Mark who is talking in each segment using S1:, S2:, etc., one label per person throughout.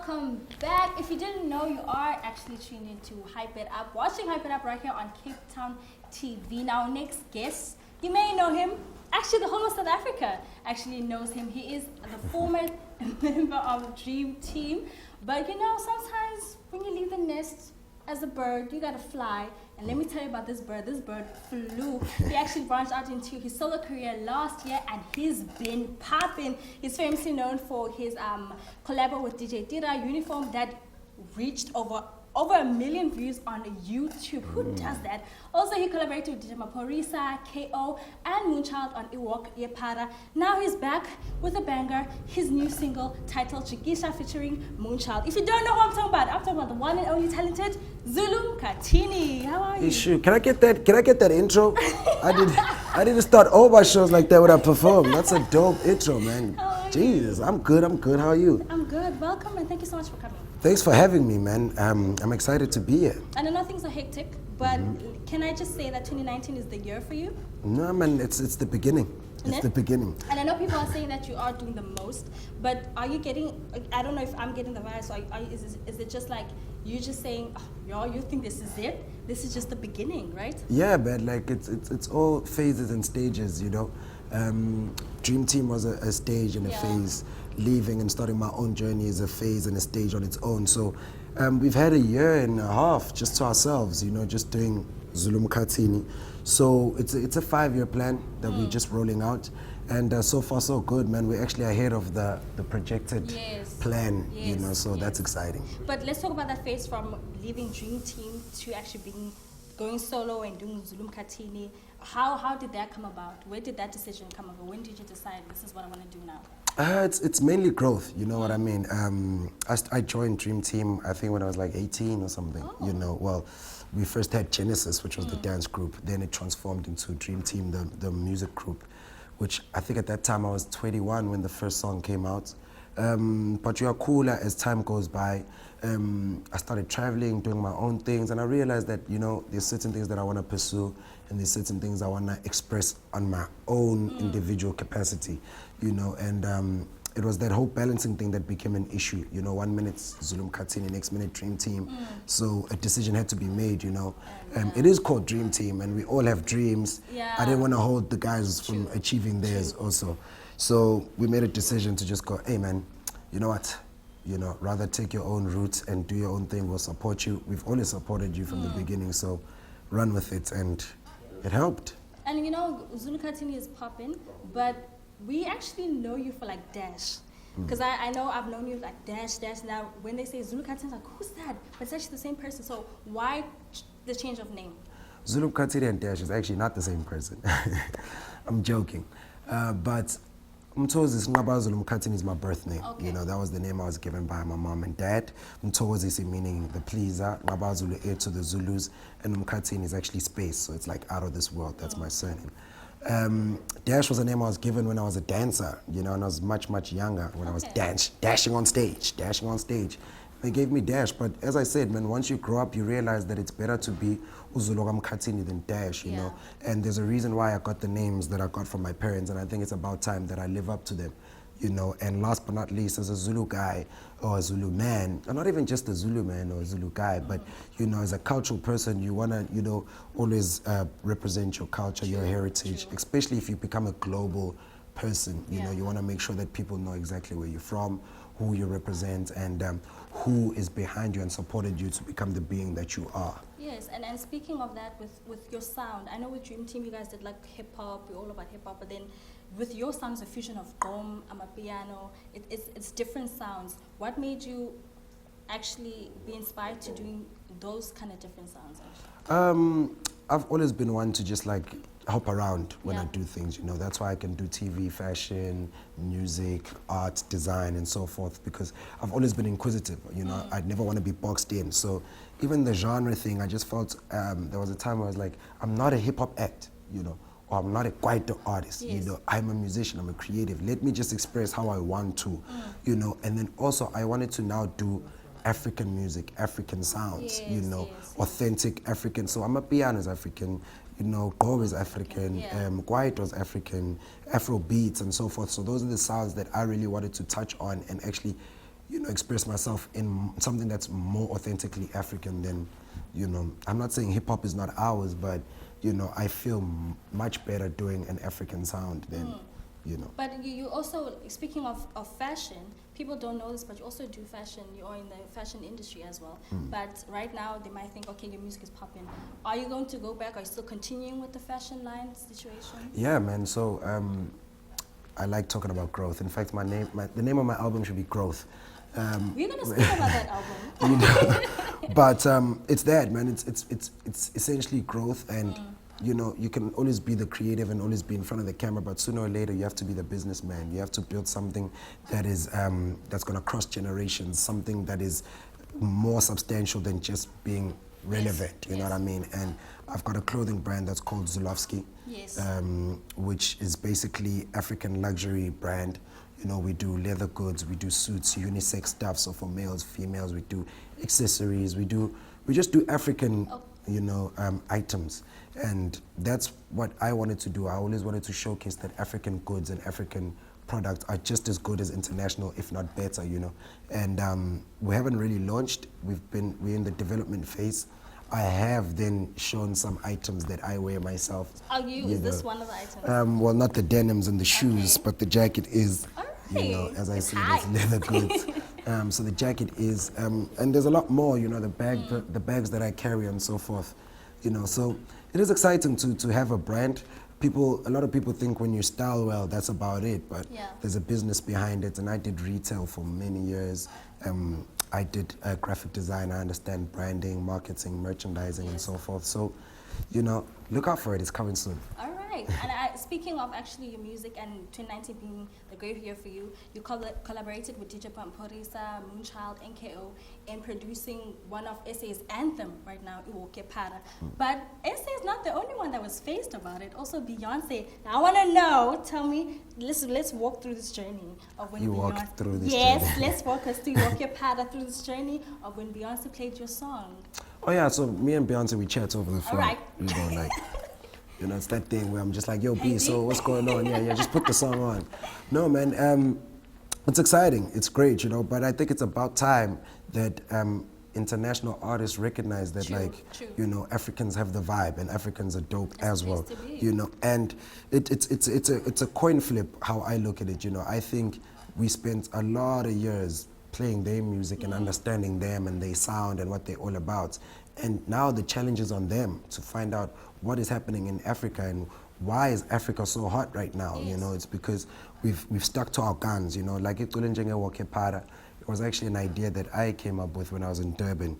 S1: welcome back. If you didn't know, you are actually tuned into Hype It Up, watching Hype It Up right here on Cape Town TV. Now, next guest, you may know him. Actually, the whole of South Africa actually knows him. He is the former member of Dream Team. But you know, sometimes when you leave the nest as a bird, you gotta fly. And let me tell you about this bird. This bird flew. He actually branched out into his solo career last year, and he's been popping. He's famously known for his collab with DJ Tira Uniform that reached over 1 million views on YouTube. Who does that? Also, he collaborated with DJ Maporisa, KO, and Moonchild on Iwok Yepara. Now he's back with a banger, his new single titled Shikisha featuring Moonchild. If you don't know who I'm talking about the one and only talented Zulu Mkhathini. How are you?
S2: Sure. Can I get that intro? I didn't start all my shows like that when I perform. That's a dope intro, man. Jesus, I'm good. How are you?
S1: I'm good. Welcome and thank you so much for coming.
S2: Thanks for having me, man. I'm excited to be here.
S1: And I know things are hectic, but can I just say that 2019 is the year for you?
S2: No, man, it's the beginning. It's the beginning.
S1: And I know people are saying that you are doing the most, but are you getting, I don't know if I'm getting the vibe, so is it just like you just saying, oh, y'all, you think this is it? This is just the beginning, right?
S2: Yeah, man, like it's all phases and stages, you know. Dream Team was a stage and a phase. Leaving and starting my own journey is a phase and a stage on its own. So we've had a year and a half just to ourselves, you know, just doing Zulu Mkhathini. So it's a 5-year plan that we're just rolling out. And so far so good, man. We're actually ahead of the projected plan, you know, so that's exciting.
S1: But let's talk about that phase from leaving Dream Team to actually going solo and doing Zulu Mkhathini. How did that come about? Where did that decision come about? When did you decide this is what I want to do now?
S2: It's mainly growth, you know what I mean? I joined Dream Team, I think when I was like 18 or something, you know. Well, we first had Genesis, which was the dance group. Then it transformed into Dream Team, the music group, which I think at that time I was 21 when the first song came out. But you are cooler as time goes by. I started traveling, doing my own things, and I realized that, you know, there's certain things that I want to pursue and there's certain things I want to express on my own individual capacity, you know, and it was that whole balancing thing that became an issue, you know. 1 minute Zulu Mkhathini, next minute Dream Team, so a decision had to be made, you know. It is called Dream Team and we all have dreams. I didn't want to hold the guys from achieving theirs also. So we made a decision to just go, hey man, you know what? You know, rather take your own route and do your own thing. We'll support you. We've always supported you from the beginning, so run with it, and it helped.
S1: And you know, Zulu Mkhathini is popping, but we actually know you for like Dash. Because I know I've known you like Dash. Now, when they say Zulu Mkhathini, I'm like, who's that? But it's actually the same person. So why the change of name?
S2: Zulu Mkhathini and Dash is actually not the same person. I'm joking. But Mthokozi Nqobile Mkhathini is my birth name. You know, that was the name I was given by my mom and dad. Mthokozi meaning the pleaser, Nqobile Zulu heir to the Zulus, and Mkhathini is actually space, so it's like out of this world. That's my surname. Dash was a name I was given when I was a dancer, you know, and I was much younger when I was dashing on stage. They gave me Dash, but as I said, man, once you grow up, you realize that it's better to be Zulu Mkhathini than Dash, you know. And there's a reason why I got the names that I got from my parents, and I think it's about time that I live up to them, you know. And last but not least, as a Zulu guy or a Zulu man, and not even just a Zulu man or a Zulu guy, but, you know, as a cultural person, you want to, you know, always represent your culture, your heritage, especially if you become a global person, you know. You want to make sure that people know exactly where you're from, who you represent, and who is behind you and supported you to become the being that you are.
S1: Yes, and speaking of that, with your sound, I know with Dream Team you guys did like hip-hop, you're all about hip-hop, but then with your sound, it's a fusion of gqom, amapiano, it's different sounds. What made you actually be inspired to doing those kind of different sounds?
S2: I've always been one to just like hop around when I do things, you know. That's why I can do TV, fashion, music, art, design, and so forth, because I've always been inquisitive, you know. I'd never want to be boxed in. So even the genre thing, I just felt there was a time where I was like, I'm not a hip-hop act, you know, or I'm not a kwaito artist, you know. I'm a musician, I'm a creative. Let me just express how I want to, you know. And then also I wanted to now do African music, African sounds, you know, authentic African. So amapiano is African, you know, gqom is African, kwaito is African, Afro beats and so forth. So those are the sounds that I really wanted to touch on and actually express myself in something that's more authentically African than, I'm not saying hip hop is not ours, but, I feel much better doing an African sound than,
S1: But you also, speaking of fashion, people don't know this, but you also do fashion. You're in the fashion industry as well. But right now, they might think, okay, your music is popping. Are you going to go back? Are you still continuing with the fashion line situation?
S2: Yeah, man. So I like talking about growth. In fact, the name of my album should be Growth.
S1: We're gonna speak about that album.
S2: But it's that, man. It's essentially growth, and you can always be the creative and always be in front of the camera, but sooner or later you have to be the businessman. You have to build something that is that's gonna cross generations, something that is more substantial than just being relevant. You know what I mean? And I've got a clothing brand that's called Zulowski, which is basically African luxury brand. We do leather goods, we do suits, unisex stuff. So for males, females, we do accessories. We just do African, items. And that's what I wanted to do. I always wanted to showcase that African goods and African products are just as good as international, if not better, And we haven't really launched. We're in the development phase. I have then shown some items that I wear myself.
S1: Is this one of the items?
S2: Well, not the denims and the shoes, but the jacket is, as I say, it's leather goods. So the jacket is, and there's a lot more, the bags that I carry and so forth, So it is exciting to have a brand. A lot of people think when you style well, that's about it, but there's a business behind it. And I did retail for many years. I did graphic design. I understand branding, marketing, merchandising, and so forth. So, look out for it. It's coming soon.
S1: All right. And speaking of actually your music and 2019 being the great year for you, you collaborated with DJ Pamporisa, Moonchild, NKO in producing one of SA's anthem right now, Iwoke Para. But SA is not the only one that was faced about it. Also Beyonce. Now I want to know, tell me, let's walk through this journey of when
S2: you
S1: Beyonce...
S2: walked through this
S1: journey.
S2: Yes,
S1: let's walk us through Iwoke Para through this journey of when Beyonce played your song.
S2: Oh yeah, so me and Beyonce, we chat over the phone.
S1: All right.
S2: It's that thing where I'm just like, yo, B, so what's going on? Yeah, just put the song on. No, man, it's exciting. It's great, but I think it's about time that international artists recognize that,
S1: true.
S2: Africans have the vibe and Africans are dope as well, And it's a coin flip how I look at it, I think we spent a lot of years playing their music and understanding them and their sound and what they're all about. And now the challenge is on them to find out what is happening in Africa and why is Africa so hot right now. It's because we've stuck to our guns. Like Iwoke Para. It was actually an idea that I came up with when I was in Durban,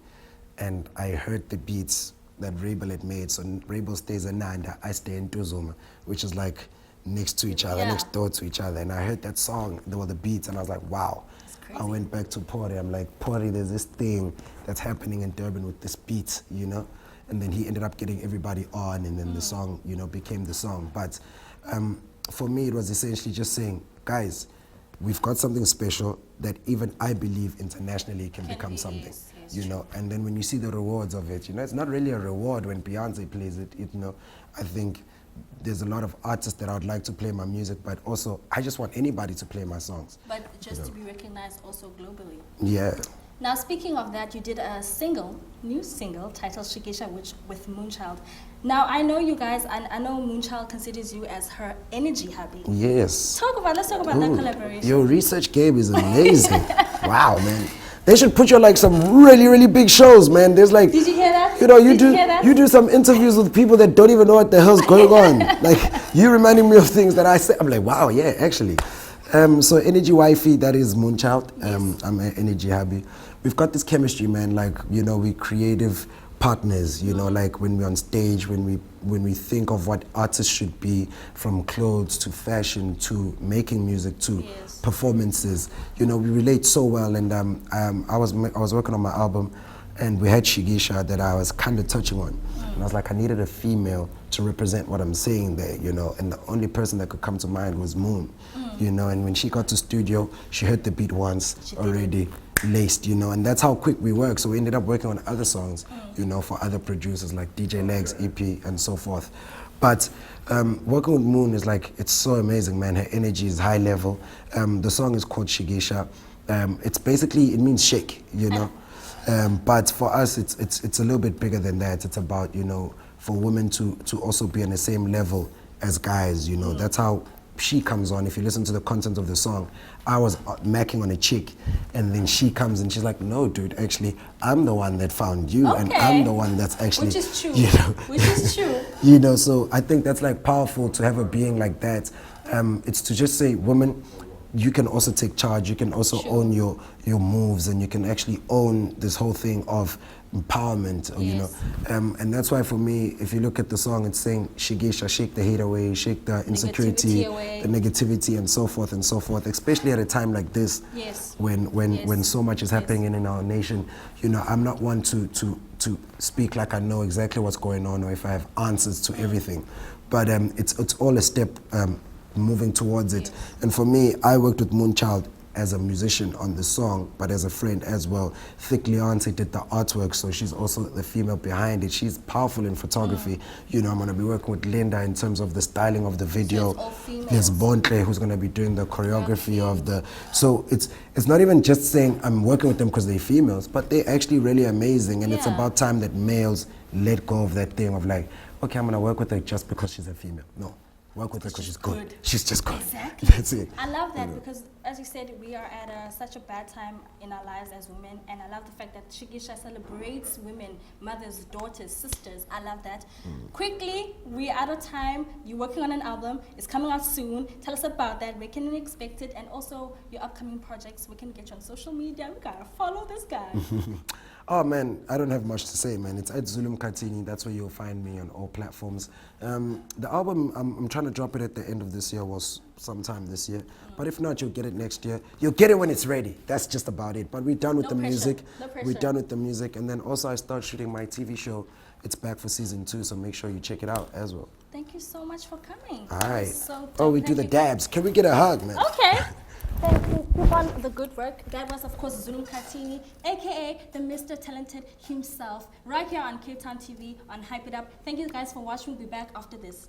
S2: and I heard the beats that Rebel had made. So Rebel stays in Nanda, I stay in Tuzuma, which is like next to each other, next door to each other. And I heard that song, there were the beats, and I was like, wow. I went back to Pori. I'm like, Pori, there's this thing that's happening in Durban with this beat, And then he ended up getting everybody on, and then the song, became the song. But for me, it was essentially just saying, guys, we've got something special that even I believe internationally can become something, And then when you see the rewards of it, it's not really a reward when Beyonce plays it, I think there's a lot of artists that I would like to play my music, but also I just want anybody to play my songs.
S1: But just to be recognized also globally.
S2: Yeah.
S1: Now, speaking of that, you did a new single titled Shikisha, with Moonchild. Now, I know you guys, and I know Moonchild considers you as her energy hubby.
S2: Yes.
S1: Let's talk about that collaboration.
S2: Your research game is amazing. Wow, man. They should put you on some really, really big shows, man. There's
S1: Did you hear that?
S2: You do some interviews with people that don't even know what the hell's going on. You reminding me of things that I say. I'm like, wow, yeah, actually. So Energy Wifey, that is Moonchild. I'm an energy hubby. We've got this chemistry, man. We creative partners. Like when we're on stage, when we think of what artists should be, from clothes to fashion to making music to performances. We relate so well. And I was working on my album, and we had Shikisha that I was kind of touching on. And I was like, I needed a female to represent what I'm saying there, and the only person that could come to mind was Moon, and when she got to studio, she heard the beat once, already laced, and that's how quick we work. So we ended up working on other songs, for other producers like DJ Legs, EP, and so forth. But working with Moon is it's so amazing, man. Her energy is high level. The song is called Shikisha. It's basically, it means shake, you know. But for us, it's a little bit bigger than that. It's about, you know, for women to also be on the same level as guys, you know. That's how she comes on. If you listen to the content of the song, I was macking on a chick, and then she comes and she's like, no, dude, actually, I'm the one that found you, and I'm the one that's actually,
S1: which is true,
S2: you know,
S1: which is true.
S2: You know, so I think that's like powerful to have a being like that. It's to just say, women, you can also take charge, you can also own your moves, and you can actually own this whole thing of empowerment, you know. And that's why for me, if you look at the song, it's saying Shikisha, shake the hate away, shake the insecurity, the negativity, and so forth, especially at a time like this, when so much is happening in our nation. You know, I'm not one to speak like I know exactly what's going on, or if I have answers to everything, but it's all a step moving towards it. And for me, I worked with Moonchild as a musician on the song, but as a friend as well. Thick Leonce did the artwork, so she's also the female behind it. She's powerful in photography. You know, I'm gonna be working with Linda in terms of the styling of the video. There's Bontle, who's gonna be doing the choreography of the, so it's not even just saying I'm working with them because they're females, but they're actually really amazing, and it's about time that males let go of that thing of like, okay, I'm gonna work with her just because she's a female. No. Work with her because she's good. She's just good.
S1: Exactly.
S2: That's it.
S1: I love that because, as you said, we are at such a bad time in our lives as women, and I love the fact that Shikisha celebrates women, mothers, daughters, sisters. I love that. Quickly, we're out of time. You're working on an album. It's coming out soon. Tell us about that. Where can we expect it? And also your upcoming projects. We can get you on social media. We gotta follow this guy.
S2: Oh man, I don't have much to say, man. It's at Zulu Mkhathini. That's where you'll find me on all platforms. The album, I'm trying to drop it at the end of this year, was sometime this year. But if not, you'll get it next year. You'll get it when it's ready. That's just about it. But we're done with the music.
S1: No pressure.
S2: We're done with the music. And then also I start shooting my TV show. It's back for season 2, so make sure you check it out as well.
S1: Thank you so much for coming.
S2: All right.
S1: So
S2: oh, we do the dabs. Can we get a hug, man?
S1: Okay. Thank you. Keep on the good work. That was, of course, Zulu Mkhathini, a.k.a. the Mr. Talented himself, right here on Cape Town TV on Hype It Up. Thank you guys for watching. We'll be back after this.